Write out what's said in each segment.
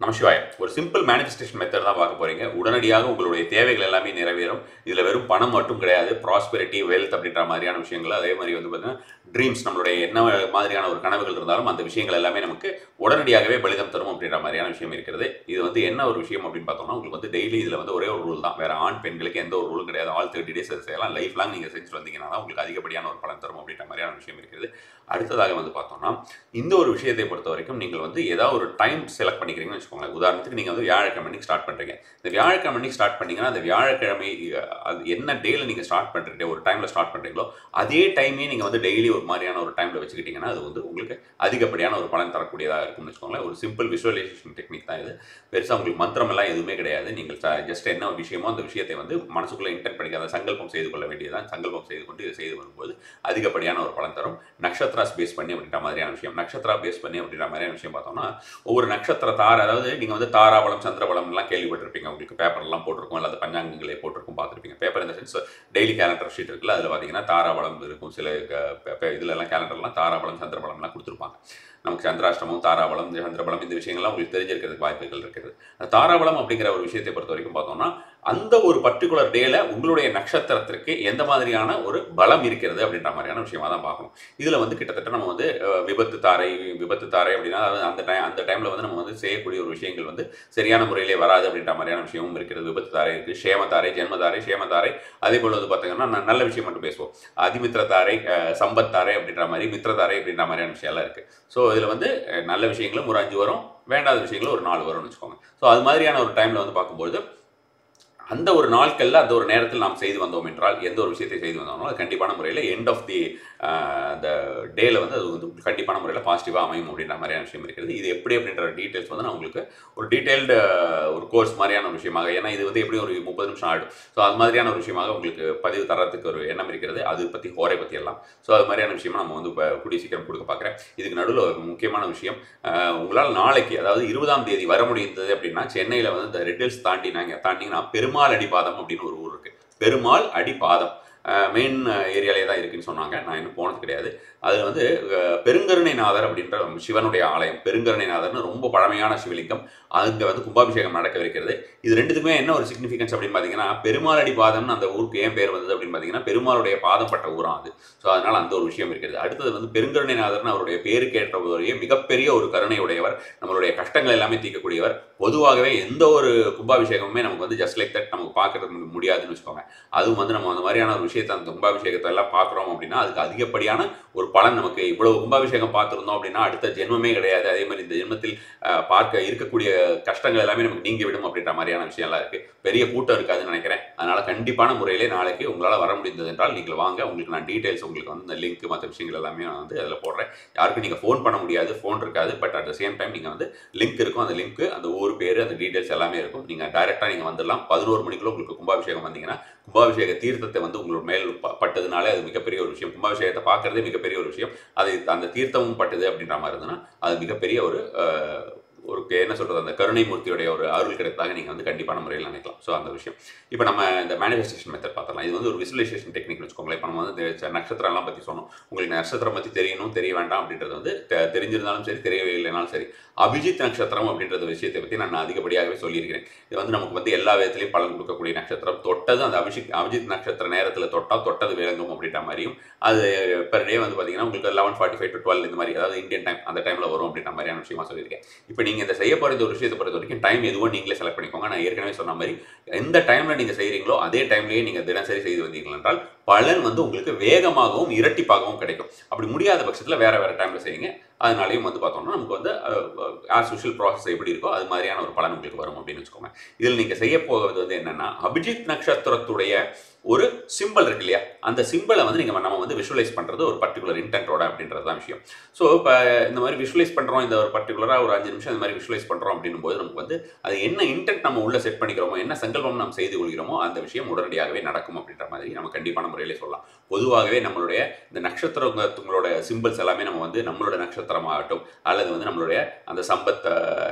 நமசிவாய. ஒரு simple manifestation method தான் பார்க்க போறீங்க. உடனடியாக உங்களுடைய தேவைகள் எல்லாமே நிறைவேறும். இதுல வெறும் பணம் மட்டும் கிடையாது. ப்ராஸ்பெரிட்டி, வெல்த் அப்படின்ற மாதிரியான விஷயங்கள். அதே மாதிரி வந்து பார்த்தீங்கன்னா, ட்ரீம்ஸ் நம்மளுடைய என்ன மாதிரியான ஒரு கனவுகள் இருந்தாலும் அந்த விஷயங்கள் எல்லாமே நமக்கு உடனடியாகவே பலிதம் தரும் அப்படின்ற மாதிரியான விஷயம் இருக்கிறது. இது வந்து என்ன ஒரு விஷயம் அப்படின்னு பார்த்தோம்னா, உங்களுக்கு வந்து டெய்லி இதுல வந்து ஒரே ஒரு ரூல் தான். வேற ஆண், பெண்களுக்கு எந்த ஒரு ரூலும் கிடையாது. ஆல் 30 டேஸ் அது செய்யலாம். லைஃப் லாங் நீங்க செஞ்சுட்டு வந்தீங்கன்னா தான் உங்களுக்கு அதிகப்படியான ஒரு பலன் தரும் அப்படின்ற மாதிரியான விஷயம் இருக்கிறது. அடுத்ததாக வந்து பார்த்தோம்னா, இந்த ஒரு விஷயத்தை பொறுத்தவரைக்கும் நீங்கள் வந்து ஏதாவது ஒரு டைம் செலக்ட் பண்ணிக்கிறீங்கன்னு வச்சுக்கோங்களேன். உதாரணத்துக்கு நீங்க வந்து வியாழக்கிழமை அன்னைக்கு ஸ்டார்ட் பண்றீங்க. இந்த வியாழக்கிழமை அன்னைக்கு ஸ்டார்ட் பண்ணீங்கன்னா, அந்த வியாழக்கிழமை அது என்ன டேல நீங்க ஸ்டார்ட் பண்றீங்க, ஒரு டைம்ல ஸ்டார்ட் பண்றீங்களோ, அதே டைமே நீங்க வந்து டெய்லி ஒரு மாதிரியான ஒரு டைம்ல வச்சுக்கிட்டீங்கன்னா, அது வந்து உங்களுக்கு அதிகப்படியான ஒரு பலன் தரக்கூடியதா இருக்கும்னு வச்சுக்கோங்களேன். ஒரு சிம்பிள் விசுவலைசேஷன் டெக்னிக் தான் இது. பெருசா உங்களுக்கு மந்திரம் எல்லாம் எதுவுமே கிடையாது. நீங்கள் ஜஸ்ட் என்ன விஷயமோ அந்த விஷயத்தை வந்து மனசுக்குள்ள இன்டென்ட் பண்ணி அதை சங்கல்பம் செய்து கொள்ள வேண்டியதுதான். சங்கல்பம் செய்து கொண்டு இதை செய்து வரும்போது அதிகப்படியான ஒரு பலன் தரும். நக்ஷத்ராஸ் பேஸ் பண்ணி அப்படின்ற மாதிரியான விஷயம். நக்ஷத்ரா பேஸ் பண்ணி அப்படின்ற மாதிரியான விஷயம் பார்த்தோம்னா, ஒவ்வொரு நட்சத்திர அதாவது நீங்க வந்து தாராபலம், சந்திரபலம் எல்லாம் கேள்விப்பட்டிருப்பீங்க. உங்களுக்கு பேப்பர்லாம் போட்டிருக்கும். அல்லது பஞ்சாங்கங்களே போட்டிருக்கும் பார்த்துருப்பீங்க. பேப்பர் இந்த சென்ஸ் டெய்லி கேலண்டர் ஷீட் இருக்குல்ல, அதில பார்த்தீங்கன்னா தாராபலம் இருக்கும். சில இதுலலாம் கேலண்டர்லாம் தாராபலம், சந்திரபலம்லாம் குடுத்துருப்பாங்க. நமக்கு சந்திராஷ்டமம், தாராபலம், சந்திரபலம் இந்த விஷயங்கள்லாம் உங்களுக்கு தெரிஞ்சிருக்கிறதுக்கு வாய்ப்புகள் இருக்குது. அந்த தாராபலம் அப்படிங்கிற ஒரு விஷயத்தை பொறுத்தவரைக்கும் பார்த்தோம்னா, அந்த ஒரு பர்ட்டிகுலர் டேல உங்களுடைய நட்சத்திரத்திற்கு எந்த மாதிரியான ஒரு பலம் இருக்கிறது அப்படின்ற மாதிரியான விஷயமா தான் பார்க்கணும். இதுல வந்து கிட்டத்தட்ட நம்ம வந்து விபத்து தாரை அப்படின்னா அதாவது அந்த டைம்ல வந்து நம்ம வந்து செய்யக்கூடிய ஒரு விஷயங்கள் வந்து சரியான முறையிலே வராது அப்படின்ற மாதிரியான விஷயமும் இருக்கிறது. விபத்து தாரை இருக்கு, சேமதாரை, ஜென்மதாரை, சேமதாரை. அதே போல வந்து பார்த்தீங்கன்னா நல்ல விஷயம் மட்டும் பேசுவோம். அதிமித்திர தாரை, சம்பத் தாரை அப்படின்ற மாதிரி, மித்திரதாரை அப்படின்ற மாதிரியான விஷயம்லாம் இருக்கு. ஸோ இதுல வந்து நல்ல விஷயங்களும் ஒரு 5 வரும், வேண்டாத விஷயங்களும் ஒரு 4 வரும்னு வச்சுக்கோங்க. ஸோ அது மாதிரியான ஒரு டைம்ல வந்து பார்க்கும்போது அந்த ஒரு நாட்கள்ல அந்த ஒரு நேரத்தில் நாம் செய்து வந்தோம் என்றால், எந்த ஒரு விஷயத்தை செய்து வந்தோம்னா, அது கண்டிப்பான முறையில எண்ட் ஆஃப் தி அந்த டேல வந்து அது வந்து கண்டிப்பான முறையில பாசிட்டிவா அமையும் அப்படின்ற மாதிரியான விஷயம் இருக்கிறது. இது எப்படி அப்படின்ற டீட்டெயில்ஸ் வந்து நான் உங்களுக்கு ஒரு டீட்டெயில்டு ஒரு கோர்ஸ் மாரியான ஒரு விஷயமாக, ஏன்னா இது வந்து எப்படியும் ஒரு 30 நிமிஷம் ஆயிடும். ஸோ அது மாதிரியான ஒரு விஷயமாக உங்களுக்கு பதிவு தர்றதுக்கு ஒரு எண்ணம் இருக்கிறது. அது பத்தி ஹோரை பத்தி எல்லாம். ஸோ அது மாதிரியான விஷயமா நம்ம வந்து கூடிய சீக்கிரம் கொடுக்க பார்க்குறேன். இதுக்கு நடுவுல ஒரு முக்கியமான விஷயம், உங்களால் நாளைக்கு அதாவது 20ஆம் தேதி வர முடிந்தது அப்படின்னா, சென்னையில வந்து இந்த ரெட் ஹில்ஸ் தாண்டினீங்கன்னா பெருமாள் அடிப்பாதம் அப்படின்னு ஒரு ஊர் இருக்கு. பெருமாள் அடிப்பாதம் மெயின் ஏரியாலே தான் இருக்குன்னு சொன்னாங்க. நான் இன்னும் போனது கிடையாது. அதில் வந்து பெருங்கருணைநாதர் அப்படின்ற சிவனுடைய ஆலயம். பெருங்கருணைநாதர்னு ரொம்ப பழமையான சிவலிங்கம். அங்கே வந்து கும்பாபிஷேகம் நடக்கவிருக்கிறது. இது ரெண்டுத்துக்குமே என்ன ஒரு சிக்னிஃபிகன்ஸ் அப்படின்னு பார்த்தீங்கன்னா, பெருமாள் அடிப்பாதம்னு அந்த ஊருக்கு ஏன் பேர் வந்தது அப்படின்னு பார்த்தீங்கன்னா, பெருமாளுடைய பாதம் பட்ட ஊராம் அது. ஸோ அதனால அந்த ஒரு விஷயம் இருக்கிறது. அடுத்தது வந்து பெருங்கருணைநாதர்னு அவருடைய பேருக்கு ஏற்றபோதே மிகப்பெரிய ஒரு கருணை உடையவர். நம்மளுடைய கஷ்டங்கள் எல்லாமே தீர்க்கக்கூடியவர். பொதுவாகவே எந்த ஒரு கும்பாபிஷேகமுமே நமக்கு வந்து ஜஸ்ட் லைக் தட் நமக்கு பார்க்கறதுக்கு முடியாதுன்னு வச்சுக்கோங்க. அதுவும் வந்து நம்ம அந்த மாதிரியான ஒரு விஷயத்தை அந்த கும்பாபிஷேகத்தை எல்லாம் பார்க்குறோம் அப்படின்னா, அதுக்கு அதிகப்படியான ஒரு பலன் நமக்கு இவ்வளவு கும்பாபிஷேகம் பார்த்துருந்தோம் அப்படின்னா, அடுத்த ஜென்மமே கிடையாது. அதே மாதிரி இந்த ஜென்மத்தில் பார்க்க இருக்கக்கூடிய கஷ்டங்கள் எல்லாமே நமக்கு நீங்கிவிடும் அப்படின்ற மாதிரியான விஷயம்லாம் இருக்கு. பெரிய கூட்டம் இருக்காதுன்னு நினைக்கிறேன். அதனால கண்டிப்பான முறையிலே நாளைக்கு உங்களால் வர முடிந்தது என்றால் நீங்கள் வாங்க. உங்களுக்கு நான் டீட்டெயில்ஸ் உங்களுக்கு வந்து இந்த லிங்க் மற்ற விஷயங்கள் எல்லாமே நான் வந்து அதில் போடுறேன். யாருக்கும் நீங்கள் ஃபோன் பண்ண முடியாது, ஃபோன் இருக்காது. But at the same time நீங்கள் வந்து லிங்க் இருக்கும். அந்த லிங்க், அந்த ஊர் பேர், அந்த டீட்டெயில்ஸ் எல்லாமே இருக்கும். நீங்கள் டைரெக்டாக நீங்கள் வந்துடலாம். 11 மணிக்குள்ள உங்களுக்கு கும்பாபிஷேகம் வந்தீங்கன்னா, கும்பாபிஷேக தீர்த்தத்தை வந்து உங்களோட மேல் பட்டதுனாலே அது மிகப்பெரிய ஒரு விஷயம். கும்பாபிஷேகத்தை பார்க்கறதே மிகப்பெரிய ஒரு விஷயம். அது அந்த தீர்த்தமும் பட்டது அப்படின்ற மாதிரி இருந்ததுன்னா, அது மிகப்பெரிய ஒரு ஒரு என்ன சொல்றது, அந்த கருணை மூர்த்தியுடைய ஒரு அருள் கிடைத்ததாக நீங்க வந்து கண்டிப்பான முறையில் நினைக்கலாம். ஸோ அந்த விஷயம். இப்போ நம்ம இந்த மேனிஃபெஸ்டேஷன் மெத்தட் பார்த்தலாம். இது வந்து ஒரு விசுவலைசேஷன் டெக்னிக்னு வச்சுக்கோங்களேன். இப்போ நம்ம வந்து நட்சத்திரம்லாம் பற்றி சொன்னோம். உங்களுக்கு நட்சத்திரம் பற்றி தெரியணும், தெரிய வேண்டாம் அப்படின்றது வந்து தெரிஞ்சிருந்தாலும் சரி, தெரியவே இல்லைனாலும் சரி. அபிஜித் நட்சத்திரம் அப்படின்ற விஷயத்தை பற்றி நான் அதிகப்படியாகவே சொல்லியிருக்கிறேன். இது வந்து நமக்கு வந்து எல்லா விதத்திலையும் பலன் கொடுக்கக்கூடிய நட்சத்திரம். தொட்டது அந்த அபிஜித் நட்சத்திர நேரத்தில் தொட்டது விளங்கும் அப்படின்ற மாதிரியும், அது பெர் டே வந்து பார்த்தீங்கன்னா உங்களுக்கு 11:45 to 12 இந்த மாதிரி, அதாவது இந்தியன் டைம் அந்த டைமில் வரும் அப்படின்ற மாதிரியான விஷயமா சொல்லியிருக்கேன். இப்போ நீங்கள் இதை செய்ய போகிற இந்த ஒரு விஷயத்தை பொறுத்த வரைக்கும் டைம் எதுவோ நீங்களே செலக்ட் பண்ணிக்கோங்க. நான் ஏற்கனவே சொன்ன மாதிரி எந்த டைமில் நீங்கள் செய்கிறீங்களோ அதே டைம்லேயே நீங்கள் தினசரி செய்து வந்தீர்கள் என்றால் பலன் வந்து உங்களுக்கு வேகமாகவும் இரட்டிப்பாகவும் கிடைக்கும். அப்படி முடியாத பட்சத்தில் வேற டைமில் செய்யுங்க. அதனாலையும் வந்து பார்த்தோம்னா நமக்கு வந்து ஆஸ் யூஷுவல் ப்ராசஸ் எப்படி இருக்கோ அது மாதிரியான ஒரு பலன் உங்களுக்கு வரும் அப்படின்னு வச்சுக்கோங்க. இதில் நீங்கள் செய்ய போவது வந்து என்னன்னா, அபிஜித் நட்சத்திரத்துடைய ஒரு சிம்பிள் இருக்கு இல்லையா, அந்த சிம்பிளை வந்து நம்ம வந்து விஷுவலைஸ் பண்ணுறது ஒரு பர்டிகுலர் இன்டென்ட்டோட அப்படின்றது தான் விஷயம். ஸோ இப்போ இந்த மாதிரி விஷுவலைஸ் பண்ணுறோம், இந்த ஒரு பர்டிகுலராக ஒரு 5 நிமிஷம் இந்த மாதிரி விஷுவலைஸ் பண்ணுறோம் அப்படின்னும் போது நமக்கு வந்து அது என்ன இன்டென்ட் நம்ம உள்ள செட் பண்ணிக்கிறோமோ, என்ன சங்கல்பம் நம்ம செய்து கொள்கிறோமோ அந்த விஷயம் உடனடியாகவே நடக்கும் அப்படின்ற மாதிரி நம்ம கண்டிப்பான முறையிலே சொல்லலாம். பொதுவாகவே நம்மளுடைய இந்த நட்சத்திரங்களோட சிம்பிள்ஸ் எல்லாமே நம்ம வந்து நம்மளோட நட்சத்திரமாகட்டும், அல்லது வந்து நம்மளுடைய அந்த சம்பத்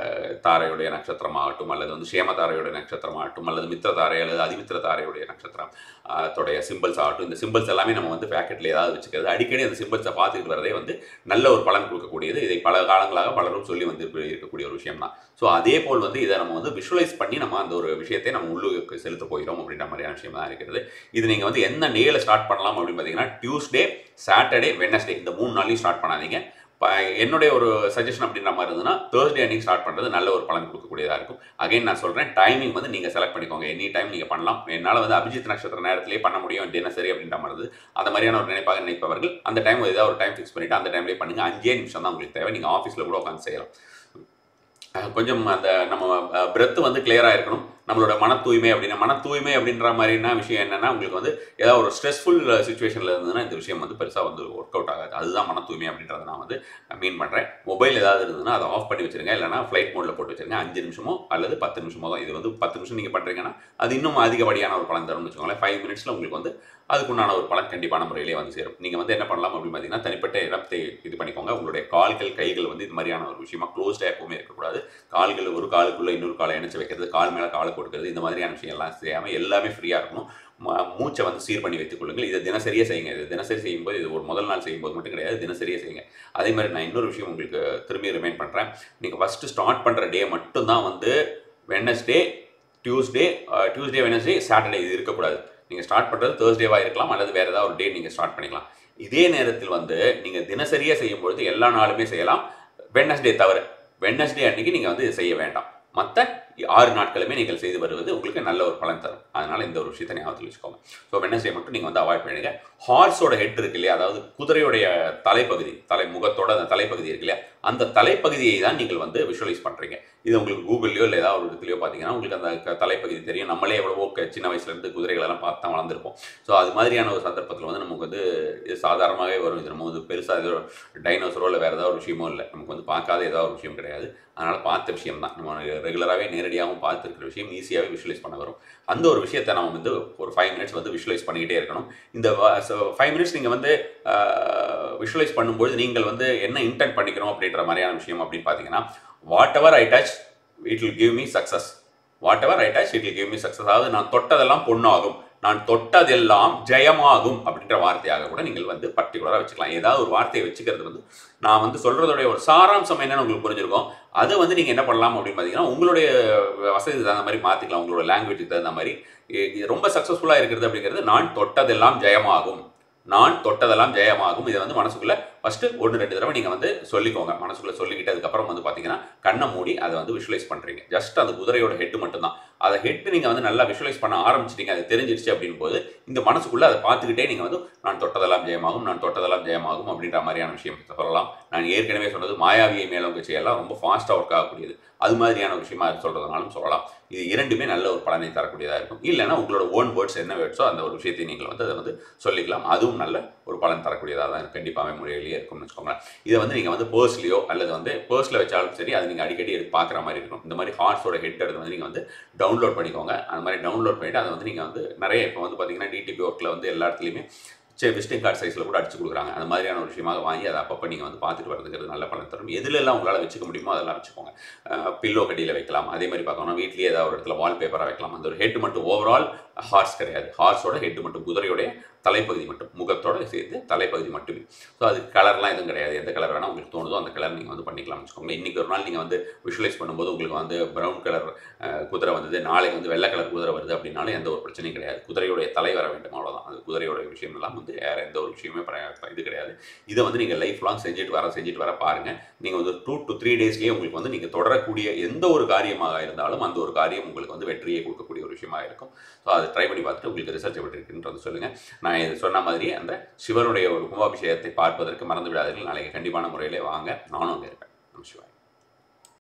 தாரையுடைய நட்சத்திரமாகட்டும், அல்லது வந்து சேம தாரையுடைய நட்சத்திரமாகட்டும், அல்லது மித்திர தாரை அல்லது அதிமித்திர தாரையுடைய நட்சத்திரம் தோடைய சிம்பிள்ஸ் ஆகட்டும், இந்த சிம்பிள்ஸ் எல்லாமே நம்ம வந்து பேக்கெட்டில் ஏதாவது வச்சுக்கிறது, அடிக்கடி அந்த சிம்பிள்ஸை பார்த்துக்கிட்டு வரதே வந்து நல்ல ஒரு பலன் கொடுக்கக்கூடியது. இதை பல காலங்களாக பலரும் சொல்லி வந்து இருக்கக்கூடிய ஒரு விஷயம் தான். ஸோ அதே போல் வந்து இதை நம்ம வந்து விஷுவலைஸ் பண்ணி நம்ம அந்த ஒரு விஷயத்தை நம்ம உள்ளுக்கு செலுத்த போகிறோம் அப்படின்ற மாதிரியான விஷயம் தான் இருக்கிறது. இது நீங்கள் வந்து எந்த டேல ஸ்டார்ட் பண்ணலாம் அப்படின்னு பார்த்தீங்கன்னா, டியூஸ்டே, சாட்டர்டே, வெட்னஸ்டே இந்த 3 நாளையும் ஸ்டார்ட் பண்ணாதீங்க. என்னுடைய ஒரு சஜஷன் அப்படின்ற மாதிரி இருந்ததுன்னா, தேர்ஸ்டே அன்னைக்கு ஸ்டார்ட் பண்ணுறது நல்ல ஒரு பலன் கொடுக்கக்கூடியதாக இருக்கும். அகைன் நான் சொல்கிறேன், டைமிங் வந்து நீங்கள் செலக்ட் பண்ணிக்கோங்க. எனி டைம் நீங்கள் பண்ணலாம். என்னால் வந்து அபிஜித் நட்சத்திர நேரத்திலே பண்ண முடியும் தினசரி அப்படின்ற மாதிரி அந்த மாதிரியான ஒரு நினைப்பவர்கள் அந்த டைம் ஏதாவது ஒரு டைம் ஃபிக்ஸ் பண்ணிவிட்டு அந்த டைம்லேயே பண்ணுங்கள். 5 நிமிஷம் தான் உங்களுக்கு தேவை. நீங்கள் ஆஃபீஸில் கூட உட்காந்து செய்யலாம். கொஞ்சம் அந்த நம்ம பிரெத் வந்து கிளியராக இருக்கணும். நம்மளோட மன தூய்மை அப்படின்ற மாதிரினா விஷயம் என்னென்னா, உங்களுக்கு வந்து ஏதாவது ஒரு ஸ்ட்ரெஸ்ஃபுல் சுச்சுவேஷனில் இருந்ததுன்னா இந்த விஷயம் வந்து பெருசாக வந்து ஒர்க் அவுட் ஆகாது. அதுதான் மன தூய்மை அப்படின்றத நான் வந்து மீன் பண்ணுறேன். மொபைல் ஏதாவது இருந்ததுன்னா அதை ஆஃப் பண்ணி வச்சுருங்க, இல்லைனா ஃப்ளைட் மோடில் போட்டு வச்சுருங்க. 5 நிமிஷமோ அல்லது 10 நிமிஷமோ தான். இது வந்து 10 நிமிஷம் நீங்கள் பண்ணுறீங்கன்னா அது இன்னும் அதிகப்படியான ஒரு பலன் தரும்னு வச்சுக்கோங்களேன். 5 மினிட்ஸில் உங்களுக்கு வந்து அதுக்குண்டான ஒரு பலன் கண்டிப்பான முறையிலே வந்து சேரும். நீங்கள் வந்து என்ன பண்ணலாம் அப்படின்னு பார்த்தீங்கன்னா, தனிப்பட்ட இடத்தை இது பண்ணிக்கோங்க. உங்களுடைய கால்கள், கைகள் வந்து இது மாதிரியான ஒரு விஷயமா க்ளோஸ்டாக எப்பவுமே இருக்கக்கூடாது. கால்கள் ஒரு காலுக்குள்ளே இன்னொரு காலை இணைச்சு வைக்கிறது, கால் மேலே காலை கொடுக்குறது, இந்த மாதிரியான விஷயம் எல்லாம் செய்யாமல் எல்லாமே ஃப்ரீயாக இருக்கணும். மூச்சை வந்து சீர் பண்ணி வைத்துக் கொள்ளுங்கள். இதை தினசரியே செய்யுங்க. இது தினசரி செய்யும்போது, இது ஒரு முதல் நாள் செய்யும்போது மட்டும் கிடையாது, தினசரியே செய்யுங்க. அதே மாதிரி நான் இன்னொரு விஷயம் உங்களுக்கு திரும்பி ரிமைண்ட் பண்ணுறேன். நீங்கள் ஃபஸ்ட்டு ஸ்டார்ட் பண்ணுற டே மட்டும்தான் வந்து வெட்னஸ்டே, டியூஸ்டே, வெட்னஸ்டே, சாட்டர்டே இது இருக்கக்கூடாது. நீங்கள் ஸ்டார்ட் பண்ணுறது தேர்ஸ்டேவாக இருக்கலாம், அல்லது வேறு ஏதாவது ஒரு டே நீங்கள் ஸ்டார்ட் பண்ணிக்கலாம். இதே நேரத்தில் வந்து நீங்கள் தினசரியாக செய்யும்பொழுது எல்லா நாளுமே செய்யலாம், வெட்னஸ்டே தவிர. வெட்னஸ்டே அன்றைக்கி நீங்கள் வந்து செய்ய வேண்டாம். மற்ற 6 நாட்களுமே நீங்கள் செய்து வருவது உங்களுக்கு நல்ல ஒரு பலன் தரும். அதனால் இந்த ஒரு விஷயத்தை ஞாபகத்தில் வச்சுக்கோங்க. ஸோ வெட்னஸ்டே மட்டும் நீங்கள் வந்து அவாய்ட் பண்ணிடுங்க. ஹார்ஸோட ஹெட் இருக்கு இல்லையா, அதாவது குதிரையுடைய தலைப்பகுதி, முகத்தோட அந்த தலைப்பகுதி இருக்கு இல்லையா, அந்த தலைப்பகுதியை தான் நீங்கள் வந்து விஷுவலைஸ் பண்ணுறீங்க. இது உங்களுக்கு கூகுள்லையோ இல்லை ஏதாவது ஒரு இடத்துலையோ பார்த்தீங்கன்னா உங்களுக்கு அந்த தலைப்பகுதி தெரியும். நம்மளே எவ்வளவோ சின்ன வயசுலேருந்து குதிரைகளெல்லாம் பார்த்து தான் வளர்ந்துருப்போம். ஸோ அது மாதிரியான ஒரு சந்தர்ப்பத்தில் வந்து நமக்கு வந்து இது சாதாரணமாகவே வரும். இது நம்ம வந்து பெருசாக ஏதோ டைனோசரோ இல்லை வேறு ஏதாவது ஒரு விஷயமோ இல்லை, நமக்கு வந்து பார்க்காத ஏதாவது ஒரு விஷயம் கிடையாது. அதனால் பார்த்த விஷயம் தான், நம்ம ரெகுலராகவே நேரடியாகவும் பார்த்துருக்கிற விஷயம் ஈஸியாகவே விஷுவலைஸ் பண்ண வரும். அந்த ஒரு விஷயத்தை நம்ம வந்து ஒரு 5 மினிட்ஸ் வந்து விஷுவலைஸ் பண்ணிக்கிட்டே இருக்கணும். இந்த 5 மினிட்ஸ் நீங்கள் வந்து விஷுவலைஸ் பண்ணும்போது நீங்கள் வந்து என்ன இன்டென்ட் பண்ணிக்கிறோம் அப்படின்ற மாதிரியான விஷயம் அப்படின்னு பார்த்தீங்கன்னா, what ever I touch it will give me success. What ever I touch it will give me success. அதாவது நான் தொட்டதெல்லாம் பொண்ணாகும், நான் தொட்டதெல்லாம் ஜெயமாகும் அப்படின்ற வார்த்தையாக கூட நீங்கள் வந்து பர்டிகுலராக வச்சுக்கலாம். ஏதாவது ஒரு வார்த்தையை வச்சுக்கிறது வந்து நான் வந்து சொல்கிறதோடைய ஒரு சாராம்சம் என்னன்னு உங்களுக்கு புரிஞ்சிருக்கும். அதை வந்து நீங்கள் என்ன பண்ணலாம் அப்படின்னு பார்த்தீங்கன்னா, உங்களுடைய வசதிக்கு தகுந்த மாதிரி மாற்றிக்கலாம். உங்களோட லாங்குவேஜுக்கு தகுந்த மாதிரி ரொம்ப சக்ஸஸ்ஃபுல்லாக இருக்கிறது அப்படிங்கிறது, நான் தொட்டதெல்லாம் ஜெயமாகும், நான் தொட்டதெல்லாம் ஜெயமாகும். இதை வந்து மனசுக்குள்ளே ஃபஸ்ட்டு 1-2 தடவை நீங்கள் வந்து சொல்லிக்கோங்க. மனசுக்குள்ளே சொல்லிக்கிட்டு அதுக்கப்புறம் வந்து பார்த்தீங்கன்னா கண்ணை மூடி அதை வந்து விஷுவலைஸ் பண்ணுறீங்க. ஜஸ்ட் அந்த குதிரையோட ஹெட்டு மட்டும்தான். அதை ஹெட்டு நீங்கள் வந்து நல்லா விஷுவலைஸ் பண்ண ஆரம்பிச்சிட்டிங்க, அது தெரிஞ்சிருச்சு அப்படின் போது இந்த மனசுக்குள்ளே அதை பார்த்துக்கிட்டே நீங்கள் வந்து நான் தொட்டதெல்லாம் ஜெயமாகும், நான் தொட்டதெல்லாம் ஜெயமாகும் அப்படின்ற மாதிரியான விஷயம் சொல்லலாம். நான் ஏற்கனவே சொன்னது மாயாவியை மேலோங்க செய்யலாம், ரொம்ப ஃபாஸ்ட்டாக ஒர்க் ஆகக்கூடியது. அது மாதிரியான ஒரு விஷயமா சொல்கிறதுனாலும் சொல்லலாம். இது இரண்டுமே நல்ல ஒரு பலனை தரக்கூடியதாக இருக்கும். இல்லைன்னா உங்களோட ஓன் வேர்ட்ஸ் என்ன வேர்ட்ஸோ அந்த ஒரு விஷயத்தை நீங்கள் வந்து அதை வந்து சொல்லிக்கலாம். அதுவும் நல்ல ஒரு பலன் தரக்கூடியதாக தான் கண்டிப்பாகவே முறையிலேயே இருக்கும்னு வச்சுக்கோங்களேன். இதை வந்து நீங்கள் வந்து பர்ஸ்லையோ அல்லது வந்து பர்ஸில் வச்சாலும் சரி, அதை நீங்கள் அடிக்கடி எடுத்து பார்க்குற மாதிரி இருக்கும். இந்த மாதிரி ஹார்ஸோட ஹெட் எடுத்து வந்து நீங்கள் வந்து டவுன்லோட் பண்ணிக்கோங்க. அந்த மாதிரி டவுன்லோட் பண்ணிவிட்டு அதை வந்து நீங்கள் வந்து நிறைய இப்போ வந்து பார்த்தீங்கன்னா டிடிபி ஒர்க்கில் வந்து எல்லா இடத்துலையுமே விசிட்டிங் கார்டு சைஸில் கூட அடிச்சு கொடுக்குறாங்க. அந்த மாதிரியான ஒரு விஷயமாக வாங்கி அதை அப்பப்போ நீங்கள் வந்து பார்த்துட்டு வரதுங்கிறது நல்ல பலன் தரும். எதுலெல்லாம் உங்களால் வச்சுக்க முடியுமோ அதெல்லாம் வச்சுக்கோங்க. பில்லோ கடியில் வைக்கலாம். அதே மாதிரி பார்க்கணும் வீட்லேயே ஏதாவது ஒரு இடத்துல வால்பேப்பராக வைக்கலாம். அந்த ஒரு ஹெட் மட்டும், ஓவரால் ஹார்ஸ் கிடையாது, ஹார்ஸோட ஹெட் மட்டும், குதிரையோடைய தலைப்பகுதி மட்டும், முகத்தோட சேர்த்து தலைப்பகுதி மட்டுமே. ஸோ அது கலர்லாம் எதுவும் கிடையாது. எந்த கலர் வேணால் உங்களுக்கு தோணுதோ அந்த கலர் நீங்கள் வந்து பண்ணிக்கலாம்னு வச்சுக்கோங்க. இன்றைக்கி ஒரு நாள் நீங்கள் வந்து விஷுவலைஸ் பண்ணும்போது உங்களுக்கு வந்து ப்ரௌன் கலர் குதிரை வந்தது, நாளைக்கு வந்து வெள்ளை கலர் குதிரை வருது அப்படின்னாலும் எந்த ஒரு பிரச்சனையும் கிடையாது. குதிரையோடைய தலை வர வேண்டும், அவ்வளோதான். அது குதிரையோட விஷயம் எல்லாம் வந்து வேறு எந்த ஒரு விஷயமே இது கிடையாது. இதை வந்து நீங்கள் லைஃப் லாங் செஞ்சுட்டு வர பாருங்கள். நீங்கள் வந்து 2 to 3 டேஸ்லேயே உங்களுக்கு வந்து நீங்கள் தொடரக்கூடிய எந்த ஒரு காரியமாக இருந்தாலும் அந்த ஒரு காரியம் உங்களுக்கு வந்து வெற்றியை கொடுக்கக்கூடிய ஒரு விஷயமாக இருக்கும். ஸோ அதை ட்ரை பண்ணி பார்த்துட்டு உங்களுக்கு ரிசல்ட் எப்படி இருக்குன்றது சொல்லுங்கள். நான் இது சொன்ன மாதிரி அந்த சிவனுடைய ஒரு கும்பாபிஷேகத்தை பார்ப்பதற்கு மறந்து விடாதீர்கள். நாளைக்கு கண்டிப்பான முறையிலே வாங்க, நானும் அங்கே இருப்பேன். நம சிவாய.